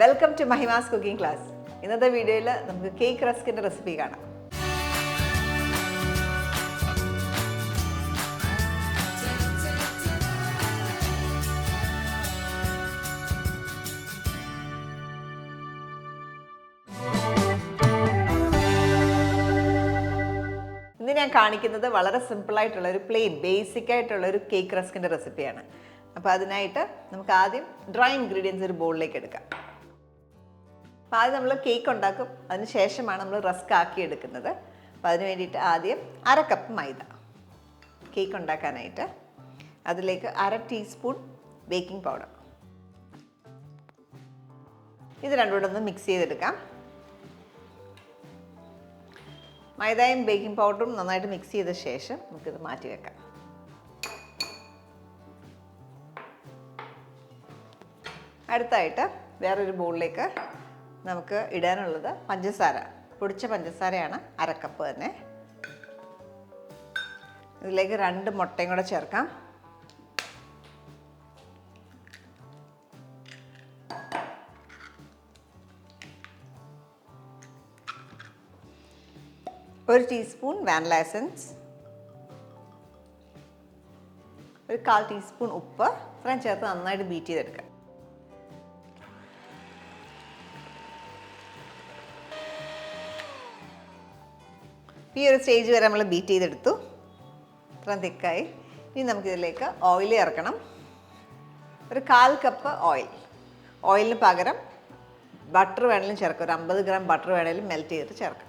Welcome to Mahima's cooking class. ഇന്നത്തെ വീഡിയോയിൽ നമുക്ക് കേക്ക് റസ്കിൻ്റെ റെസിപ്പി കാണാം. ഇന്ന് ഞാൻ കാണിക്കുന്നത് വളരെ സിമ്പിളായിട്ടുള്ള ഒരു ബേസിക് ആയിട്ടുള്ള ഒരു കേക്ക് റസ്കിൻ്റെ റെസിപ്പിയാണ്. അപ്പോൾ അതിനായിട്ട് നമുക്ക് ആദ്യം ഡ്രൈ ഇൻഗ്രീഡിയൻസ് ഒരു ബൗളിലേക്ക് എടുക്കാം. അപ്പോൾ ആദ്യം നമ്മൾ കേക്ക് ഉണ്ടാക്കും, അതിന് ശേഷമാണ് നമ്മൾ റസ്ക് ആക്കി എടുക്കുന്നത്. അപ്പോൾ അതിന് വേണ്ടിയിട്ട് ആദ്യം 1/2 കപ്പ് മൈദ കേക്ക് ഉണ്ടാക്കാനായിട്ട്, അതിലേക്ക് 1/2 ടീസ്പൂൺ ബേക്കിംഗ് പൗഡർ, ഇത് രണ്ടും കൂടെ ഒന്ന് മിക്സ് ചെയ്തെടുക്കാം. മൈദയും ബേക്കിംഗ് പൗഡറും നന്നായിട്ട് മിക്സ് ചെയ്ത ശേഷം നമുക്കിത് മാറ്റി വെക്കാം. അടുത്തായിട്ട് വേറൊരു ബൗളിലേക്ക് നമുക്ക് ഇടാനുള്ളത് പഞ്ചസാര, പൊടിച്ച പഞ്ചസാരയാണ് 1/2 കപ്പ് തന്നെ. ഇതിലേക്ക് 2 മുട്ടയും കൂടെ ചേർക്കാം. ഒരു ടീസ്പൂൺ വാനില എസൻസ്, ഒരു 1/4 ടീസ്പൂൺ ഉപ്പ്, ഇത്രയും ചേർത്ത് നന്നായിട്ട് ബീറ്റ് ചെയ്തെടുക്കാം. ഈ ഒരു സ്റ്റേജ് വരെ നമ്മൾ ബീറ്റ് ചെയ്തെടുത്തു, ഇത്രയും തിക്കായി. ഇനി നമുക്കിതിലേക്ക് ഓയിൽ ചേർക്കണം. ഒരു 1/4 കപ്പ് ഓയിലിന് പകരം ബട്ടർ വേണമെങ്കിലും ചേർക്കാം. ഒരു 50 ഗ്രാം ബട്ടർ വേണമെങ്കിലും മെൽറ്റ് ചെയ്തിട്ട് ചേർക്കാം.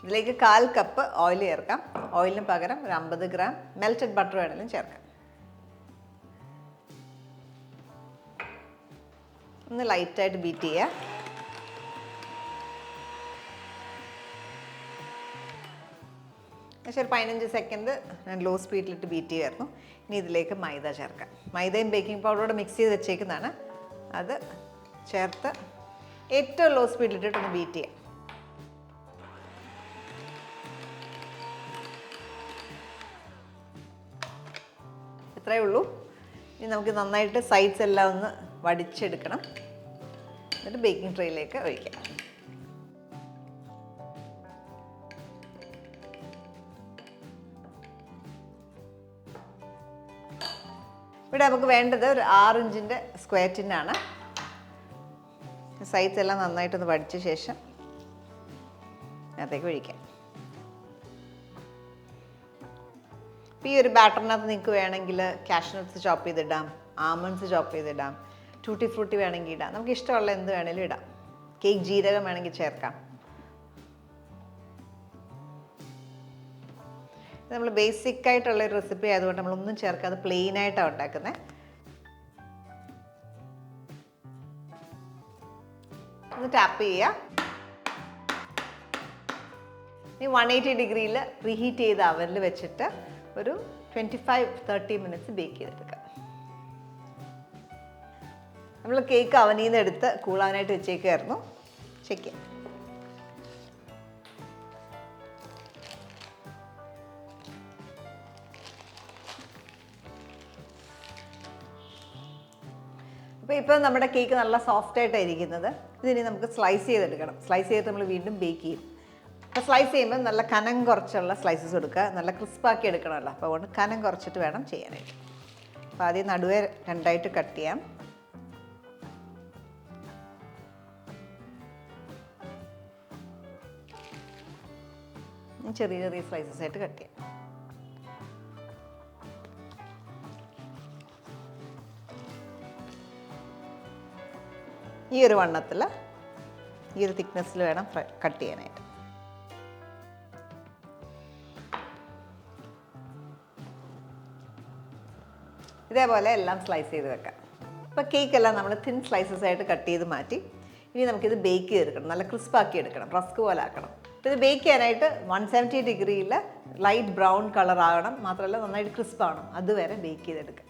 ഇതിലേക്ക് 1/4 കപ്പ് ഓയിൽ ചേർക്കാം. ഓയിലിന് പകരം ഒരു 50 ഗ്രാം മെൽറ്റഡ് ബട്ടർ വേണമെങ്കിലും ചേർക്കാം. ഒന്ന് ലൈറ്റായിട്ട് ബീറ്റ് ചെയ്യുക. പക്ഷേ ഒരു 15 സെക്കൻഡ് ഞാൻ ലോ സ്പീഡിലിട്ട് ബീറ്റ് ചെയ്യുമായിരുന്നു. ഇനി ഇതിലേക്ക് മൈദ ചേർക്കാം. മൈദയും ബേക്കിംഗ് പൗഡറോടെ മിക്സ് ചെയ്ത് വെച്ചേക്കുന്നതാണ്. അത് ചേർത്ത് ഏറ്റവും ലോ സ്പീഡിലിട്ടിട്ടൊന്ന് ബീറ്റ് ചെയ്യാം. ഇത്രയേ ഉള്ളൂ. ഇനി നമുക്ക് നന്നായിട്ട് സൈഡ്സ് എല്ലാം ഒന്ന് വടിച്ചെടുക്കണം. എന്നിട്ട് ബേക്കിംഗ് ട്രേയിലേക്ക് ഒഴിക്കാം. ഇവിടെ നമുക്ക് വേണ്ടത് ഒരു 6 ഇഞ്ചിൻ്റെ സ്ക്വയർ ടിന്നാണ്. സൈഡ്സ് എല്ലാം നന്നായിട്ടൊന്ന് വടിച്ച ശേഷം അതിലേക്ക് ഒഴിക്കാം. ഈ ഒരു ബാറ്ററിനകത്ത് നിങ്ങൾക്ക് വേണമെങ്കിൽ കാഷ്നട്ട്സ് ചോപ്പ് ചെയ്തിടാം, ആമണ്ട്സ് ചോപ്പ് ചെയ്തിടാം, ടൂട്ടി ഫ്രൂട്ടി വേണമെങ്കിൽ ഇടാം. നമുക്ക് ഇഷ്ടമുള്ള എന്ത് വേണമെങ്കിലും ഇടാം. കേക്ക് ജീരകം വേണമെങ്കിൽ ചേർക്കാം. നമ്മൾ ബേസിക് ആയിട്ടുള്ളൊരു റെസിപ്പി ആയതുകൊണ്ട് നമ്മളൊന്നും ചേർക്കാതെ പ്ലെയിൻ ആയിട്ടാണ് ഉണ്ടാക്കുന്നത്. ഒന്ന് ടാപ്പ് ചെയ്യുക. ഇനി 180 ഡിഗ്രിയിൽ പ്രീഹീറ്റ് ചെയ്ത അവനിൽ വെച്ചിട്ട് ഒരു 25-30 മിനിറ്റ്സ് ബേക്ക് ചെയ്തെടുക്കാം. നമ്മൾ കേക്ക് അവനിൽ നിന്ന് എടുത്ത് കൂളാനായിട്ട് വെച്ചേക്കായിരുന്നു. ചെക്ക് ചെയ്യാം. അപ്പോൾ ഇപ്പോൾ നമ്മുടെ കേക്ക് നല്ല സോഫ്റ്റായിട്ടാണ് ഇരിക്കുന്നത്. ഇതിനി നമുക്ക് സ്ലൈസ് ചെയ്തെടുക്കണം. സ്ലൈസ് ചെയ്തിട്ട് നമ്മൾ വീണ്ടും ബേക്ക് ചെയ്യും. അപ്പോൾ സ്ലൈസ് ചെയ്യുമ്പോൾ നല്ല കനം കുറച്ചുള്ള സ്ലൈസസ് എടുക്കുക. നല്ല ക്രിസ്പാക്കി എടുക്കണമല്ലോ, അപ്പോൾ അതുകൊണ്ട് കനം കുറച്ചിട്ട് വേണം ചെയ്യാനായിട്ട്. അപ്പോൾ ആദ്യം നടുവേ 2ആയിട്ട് കട്ട് ചെയ്യാം. ചെറിയ ചെറിയ സ്ലൈസസ് ആയിട്ട് കട്ട് ചെയ്യാം. ഈ ഒരു വണ്ണത്തിൽ, ഈ ഒരു തിക്നെസ്സിൽ വേണം കട്ട് ചെയ്യാനായിട്ട്. ഇതേപോലെ എല്ലാം സ്ലൈസ് ചെയ്ത് വെക്കാം. ഇപ്പോൾ കേക്കെല്ലാം നമ്മൾ തിൻ സ്ലൈസസ് ആയിട്ട് കട്ട് ചെയ്ത് മാറ്റി. ഇനി നമുക്കിത് ബേക്ക് ചെയ്തെടുക്കണം. നല്ല ക്രിസ്പാക്കി എടുക്കണം, റസ്ക് പോലെ ആക്കണം. അപ്പോൾ ഇത് ബേക്ക് ചെയ്യാനായിട്ട് 170 ഡിഗ്രിയിൽ ലൈറ്റ് ബ്രൗൺ കളർ ആകണം. മാത്രമല്ല നന്നായിട്ട് ക്രിസ്പ് ആവണം. അതുവരെ ബേക്ക് ചെയ്തെടുക്കുക.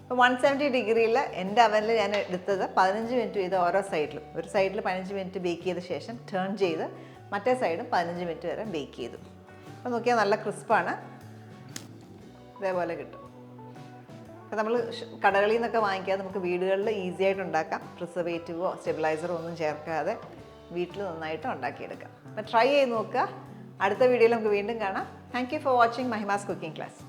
അപ്പോൾ 170 ഡിഗ്രിയിൽ എൻ്റെ അവനിൽ ഞാൻ എടുത്തത് 15 മിനിറ്റ് ചെയ്ത് ഓരോ സൈഡിലും. ഒരു സൈഡിൽ 15 മിനിറ്റ് ബേക്ക് ചെയ്ത ശേഷം ടേൺ ചെയ്ത് മറ്റേ സൈഡും 15 മിനിറ്റ് വരെ ബേക്ക് ചെയ്തു. അപ്പോൾ നോക്കിയാൽ നല്ല ക്രിസ്പാണ്. ഇതേപോലെ കിട്ടും. അപ്പോൾ നമ്മൾ കടകളിൽ നിന്നൊക്കെ വാങ്ങിക്കാതെ നമുക്ക് വീടുകളിൽ ഈസി ആയിട്ട് ഉണ്ടാക്കാം. പ്രിസർവേറ്റീവോ സ്റ്റെബിലൈസറോ ഒന്നും ചേർക്കാതെ വീട്ടിൽ നന്നായിട്ട് ഉണ്ടാക്കിയെടുക്കാം. അപ്പോൾ ട്രൈ ചെയ്ത് നോക്കുക. അടുത്ത വീഡിയോയിൽ നമുക്ക് വീണ്ടും കാണാം. Thank you for watching Mahima's cooking class.